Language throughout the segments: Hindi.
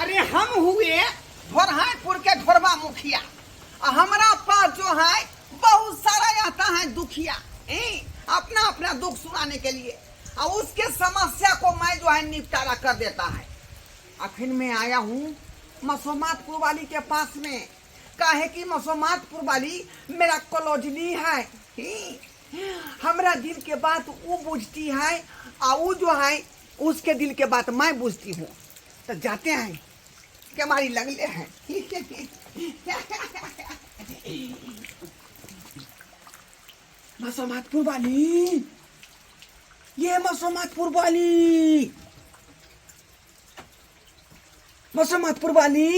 अरे हम हुए घोरहापुर के घोरबा मुखिया। हमारा पास जो है बहुत सारा आता है दुखिया अपना अपना दुख सुनाने के लिए, और उसके समस्या को मैं जो है निपटारा कर देता है। आखिर में आया हूँ मसोमातपुर वाली के पास में, काहे कि मसोमातपुर वाली मेरा कॉलोजनी है। हमरा दिल के बात वो बुझती है और वो जो है उसके दिल के बात मैं बुझती हूँ। तो जाते हैं कि हमारी लगले हैं। मसोमातपुर वाली, ये मसोमातपुर वाली, मसोमातपुर वाली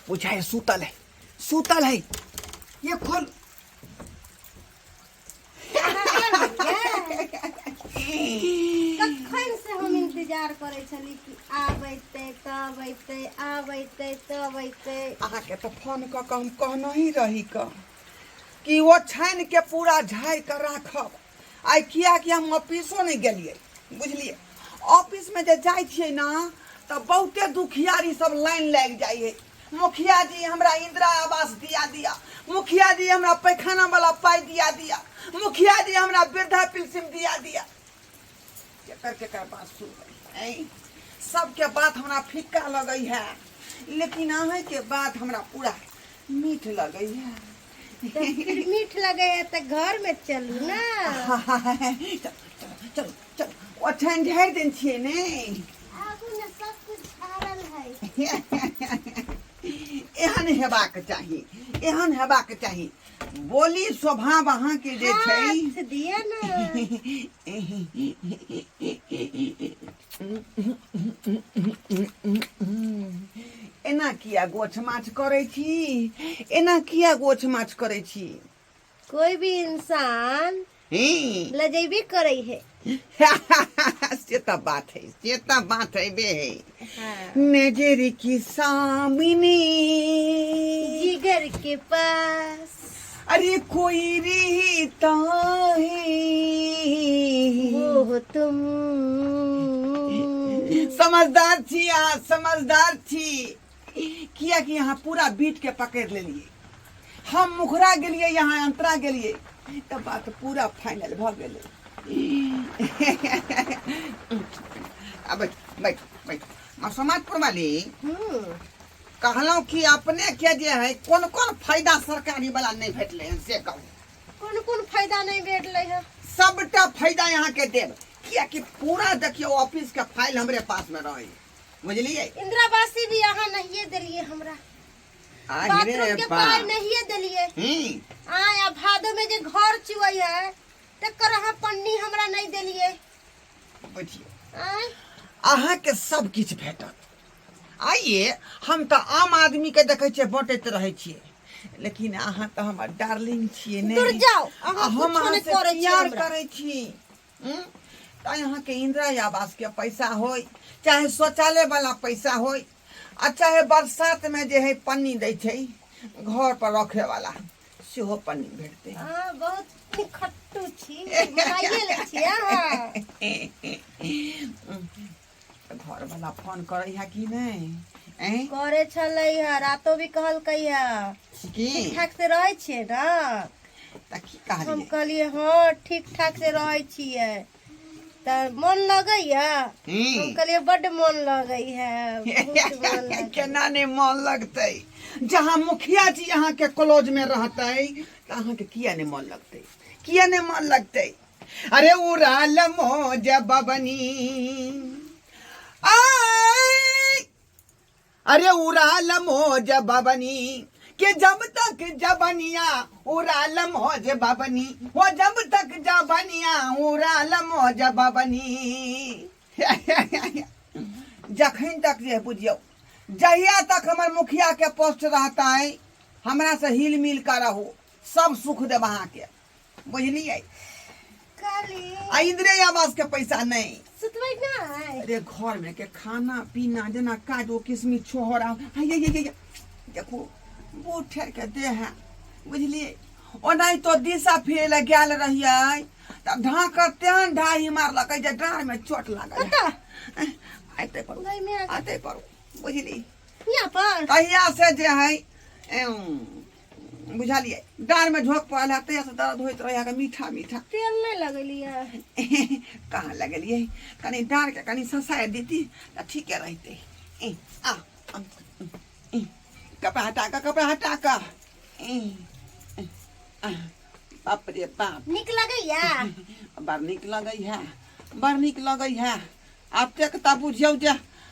पूछा है सूतल है, सूतल है, ये खोल। कखन से हम इंतजार करे छली कि आबैते तब अइते, आबैते तब अइते। अहाँ के तो फोन क के हम कहना ही रही कि वो छान के पूरा झाई कर राखब। आई किया कि हम ऑफिसो नहीं गेलिए, बुझलिए। ऑफिस में जे जाय छियै ना तो बहुते दुखियारी सब लाइन लग जाइए। मुखिया जी हमरा इंदिरा आवास दिया दिया, मुखिया जी हमरा पैखाना वाला पाई दिया दिया, मुखिया जी हमरा वृद्धा पेंशन दिया दिया। केकर बात सुन, सबके बात हमरा फिक्का लगई है, लेकिन अहाँ के बात हमरा पूरा मीठ लगई है। तो फिर मीठ लगे है तो घर में चलू ना। चलो चलो चलो, ओछन झाड़ दिन छिए ने, आगू में सब कुछ झाड़ल है। एहन हेबाक चाही, एहन हेबाक चाही। बोली स्वभाव अहाँ के जे छै, हाथ दिया ना। एना किया गोछ माछ करे छी, एना किया गोछ माछ करे छी? कोई भी इंसान लजेबी करे है। से तो बात है, से तो बात है बे है। हाँ। नजर की सामने जिगर के पास अरे कोई रहता है, वो हो तुम। समझदार थी, समझदार थी। किया कि यहाँ पूरा बीट के पकड़ ले लिए, हम मुखरा गेलिए, यहाँ अंतरा गेलिए, तो बात पूरा फाइनल भ गेले। अब बैठ बैठ। मसोमातपुर वाली कहलौं कि अपने के जे है कौन कौन फायदा सरकारी वाला नहीं भेटले हैं से कहू। कौन कौन फायदा नहीं भेटले है? सबटा फायदा यहाँ के देव, किया कि पूरा देखियो ऑफिस के फाइल हमरे पास में रही, बुझलिए। इंदिरावासी भी यहाँ नहीं दिलिए हमरा, बाथरूम के पाई नहीं दिलिए। आया भादो में जे घर चुई है तकर अहाँ पन्नी हमरा नहीं दिलिए। बुझिए अहाँ के सब किछ भेटत। आइए हम तो आम आदमी के देखे छियै बांटैत रहे छियै, लेकिन अहाँ तो हमर डार्लिंग छियै ने। दूर जाओ, हम अहाँ से प्यार करे छी। तो यहाँ के इंदिरा आवास के पैसा होय, चाहे शौचालय वाला पैसा होय, आ चाहे बरसात में जे है पन्नी दै छै घर पर रखे वाला, सेहो पन्नी भेटते। बहुत खट्टू छी, बनाइए ले छी। हां घर वाला फोन करे है कि नहीं? करे छलै है, रातो भी कहलकै है ठीक ठाक से रहे छिए ना। त की कहलिए? हम कहलिए हां ठीक ठाक से रहे छिए। त मन लगई है? हम कहलिए बड मन लगई है, बहुत मन लगई। केना ने मन लगतै? जहाँ मुखिया जी यहाँ के कॉलेज में रहते तो अहाँ के किया ने मन लगतै? किया ने मन लगतै? अरे उड़ाल मौज बबनी, अरे उड़ाल मौज बबनी के जब तक जबनिया उड़ाल मौज बबनी, वो जब तक जबनिया उड़ाल मौज बबनी। जखन तक जे बुझियो, जहिया तक हमार मुखिया के पोस्ट रहता है, हमरा से हिल मिल कर रहो, सब सुख देव अहाँ के, बुझलिए। इंदिरा आवास के पैसा नहीं सुतबै ना है। अरे घर में के खाना पीना जना काजो किशमिश छोहरा, ये देखो बूढ़ ठेर के दे है, बुझलिए। ओ नहीं तो दिशा फिरे गेल रहिए, तब ढाकर तेहन ढाई मारलक जे डाँड़ में चोट लागल। आते पड़ो गई में आते पड़ो बुझली यहाँ पर तहिया से जे है बुझलिए डार में झोंक पड़ल है तहिया से दर्द होइत रहे है मीठा मीठा तेल नहीं लगली है कहाँ लगलिए कनी डार के कनी ससाय देती तो ठीके रहते कपड़ा हटा का बाप रे बाप निक लगैया बड़ नीक लगै है आब तक ता बुझियौ जे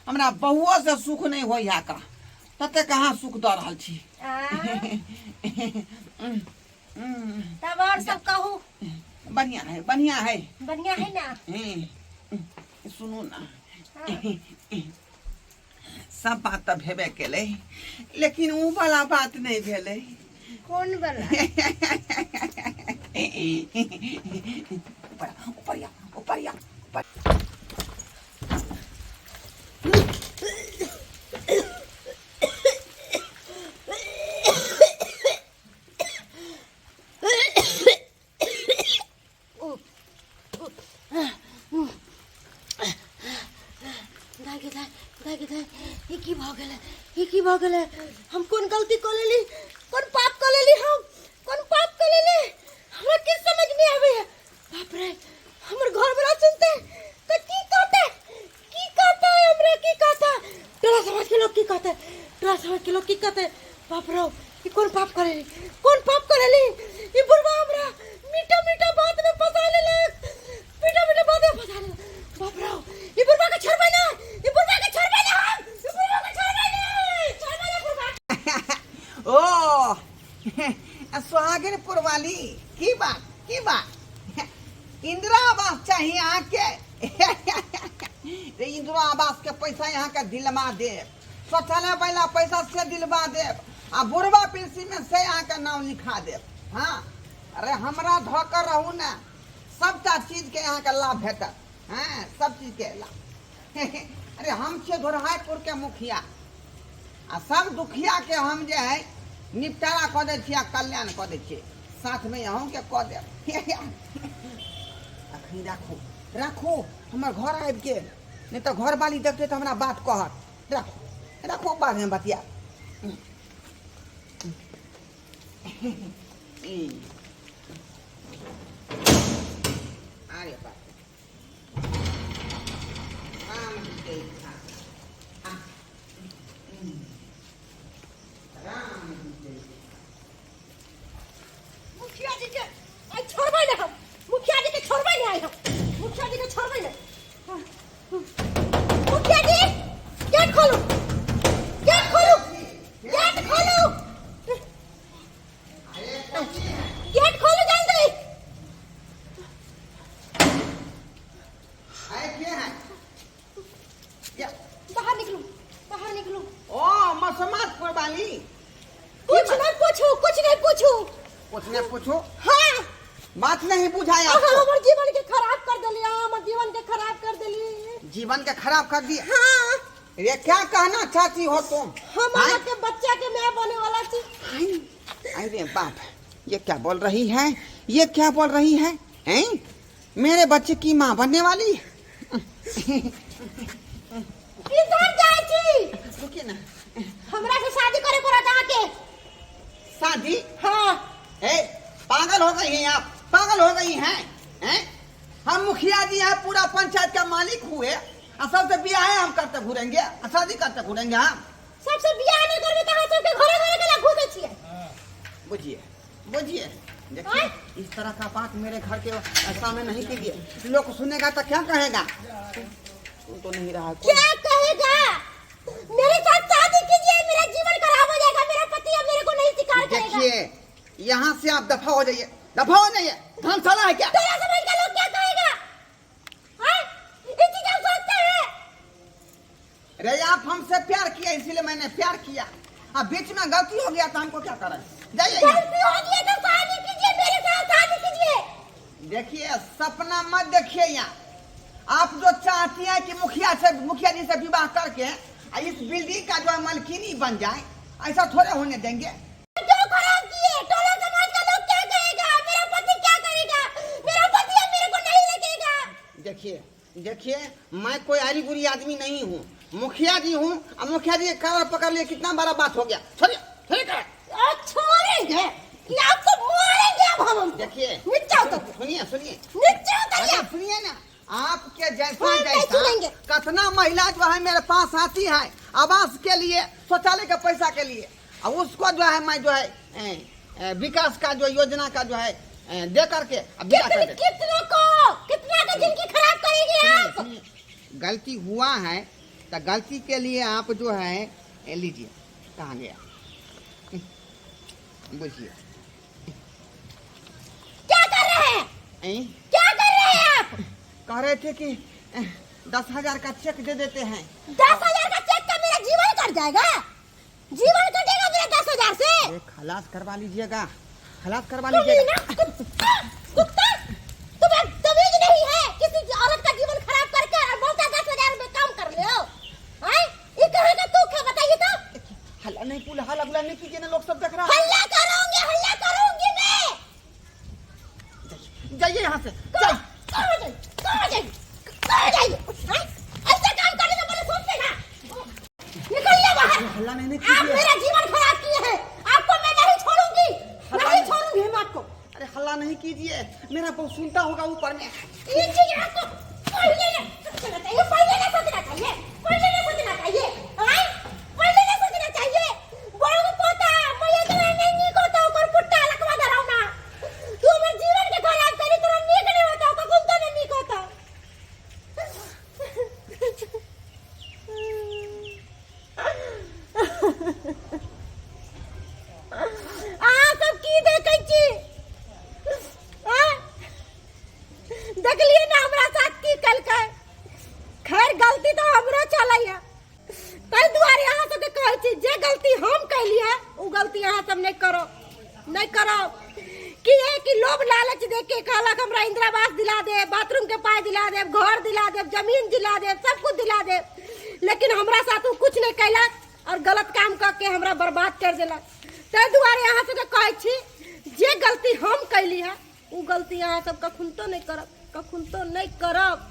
हमरा बहुओ से सुख नहीं होय है का तते कहाँ सुख दऽ रहल छी तब और सब कहू बढ़िया है बढ़िया है ना सुनू ना सब बात तो भेबे केले लेकिन वो वाला बात नहीं भेले कौन वाला ऊपर या की भ गेलै हम कौन गलती कर लेली कौन पाप कर लेली हम कौन पाप कर लेली हमरा किस समझ नहीं आवे है बाप रे हमर घर वाला सुनते तो की कहते हमरा की कहता टोला समाज के लोग की कहते बाप रे ये कौन पाप कर लेली ये बुढ़वा हमरा मीठा मीठा बात में फंसा लेलक बाप रे ये बुढ़वा के छोड़बै ना ओ सुहागिनपुर वाली की बात इंदिरा आवास चाहिए आके इंदिरा आवास के पैसा यहाँ के दिलवा दे शौचालय वाला पैसा से दिलवा दे आ बुढ़वा पेंशन में से यहाँ के नाम लिखा दे हाँ अरे हमरा धोकर रहू ना सबटा चीज के यहाँ के लाभ भेटत हाँ सब चीज के लाभ अरे हम छे धोरहापुर के मुखिया आ सब दुखिया के हम जे है निपटारा कऽ दै छियै कल्याण कऽ दै छियै साथ में अहूँ के कऽ देब अखनी राखू हमर घर आबि गेल नहीं तो घर वाली देखते तो हमरा बात कहत राखू बाद में बतिया अरे बाप मुखिया जी के छोड़बै ना हम मुखिया जी के छोड़बै ना मुखिया जी गेट खोलू जल्दी बाहर निकलू ओ मसमातपुर वाली कुछ नहीं पूछू हाँ बात नहीं बुझाया हमर जीवन के खराब कर देली जीवन के खराब कर दिया हाँ ये क्या कहना चाहती हो तुम हमारा के बच्चा के मैं बने वाला थी अरे बाप ये क्या बोल रही है हैं? मेरे बच्चे की माँ बनने वाली किधर जाए छी रुकिए ना हमरा से शादी करे को रहा के शादी हाँ पागल हो गई हैं आप हैं? हम मुखिया जी हैं पूरा पंचायत का मालिक हुए सबसे बियाह है हम करते घूरेंगे शादी करते घूरेंगे हम सबसे बियाह नहीं करबे त हम सबके घरे गेला घूमे छिए बुझिए देखिए इस तरह का बात मेरे घर के सामने नहीं कीजिए लोग सुनेगा तो क्या कहेगा सुन तो नहीं रहा क्या कहेगा मेरे साथ शादी कीजिए मेरा जीवन खराब हो जाएगा मेरा पति अब मेरे को नहीं स्वीकार करेगा देखिए यहाँ से आप दफा हो जाइए धर्मशाला है क्या तेरा समझ का लोग क्या कहेगा इतनी क्या सोचते हैं अरे आप हमसे प्यार किया इसीलिए मैंने प्यार किया अब बीच में गलती हो गया तो हमको क्या करें जाइए गलती हो गई तो शादी कीजिए मेरे साथ शादी कीजिए देखिए सपना मत देखिए यहाँ आप जो चाहती हैं कि मुखिया जी से विवाह करके इस बिल्डिंग का जो मालकिनी बन जाए ऐसा थोड़े होने देंगे क्यों खराब किए टोला समाज का लोग क्या कहेगा मेरा पति क्या करेगा मेरा पति अब मेरे को नहीं लगेगा देखिए देखिए, मैं कोई आरी बुरी आदमी नहीं हूँ, मुखिया जी हूँ। अब मुखिया जी कावर पकड़ लिए, कितना बड़ा बात हो गया। छोड़िए, छोड़ेंगे कि आपको मारेंगे अब हम। देखिए, नीचे उतर, सुनिए सुनिए, नीचे उतरिए। सुनिए ना, आपके जैसा हम नहीं सुनेंगे। कतना महिला जो है मेरे पास आती है आवास के लिए, शौचालय के पैसा के लिए, और उसको जो है मैं जो है विकास का जो योजना का जो है दे करके कितने को कितना का जिंदगी खराब करेंगे आप। गलती हुआ है तो गलती के लिए आप जो है लीजिए। कहाँ गया, बुझिए क्या कर रहे हैं, क्या कर रहे हैं आप। कह रहे थे कि 10,000 का चेक दे देते हैं। 10,000 का चेक का मेरा जीवन कट जाएगा, जीवन कटेगा मेरा 10,000 से। खलास करवा लीजिएगा, खलास करवा तुम लीजिएगा। ना कुत्ता, तुम्हें तमीज नहीं है किसी औरत का जीवन खराब करके और बोलता 10,000 में काम कर ले हो। ये कहेगा तू क्या, बताइए तो। हल्ला नहीं पुल, हल्ला गुला नहीं कीजिए ना, लोग सब देख रहा है। हल्ला करूंगी मैं। जाइए यहाँ से, ऐसे काम करने से पहले सोच लेना। निकलिए बाहर। हल्ला नहीं आप कीजिए। मेरा जीवन खराब किए हैं, आपको मैं नहीं छोड़ूंगी, नहीं छोड़ूंगी हम आपको। अरे हल्ला नहीं कीजिए, मेरा बहुत सुनता होगा ऊपर में। ये चीज आपको पहले ना सोचना चाहिए, पहले ना सोचना चाहिए, पहले ना सोचना चाहिए, पहले ना सोचना चाहिए। बड़ों को पोता मैं ये तो नहीं कोता ऊपर पुट्टा लकवा दे रहा हूं ना। तू मेरे जीवन के खराब करी, तेरा नीक नहीं होता, कौन तो नहीं नीक होता। सब की देखै छी, देख लिए ना हमरा साथ की कलकै। खैर गलती तो हमरो चलैया, ताहि दुआरे अहाँ सबके कहै छी जे गलती हम कैलिए उ गलती अहाँ सब नहीं करो, नहीं करो। कि है कि लोभ लालच देख के कहलक हमरा इंदिरा आवास दिला दे, बाथरूम के पाई दिला दे, घर दिला दे, जमीन दिला दे, सब कुछ दिला दे, लेकिन हमरा साथ उ कुछ नहीं कैलक और गलत काम करके हमरा बर्बाद कर देलक। ताहि दुआरे अहाँ सबके कहै छी जे गलती हम कैली है उ गलती अहाँ सब कखुन तो नहीं करब, कखुन तो नहीं करब।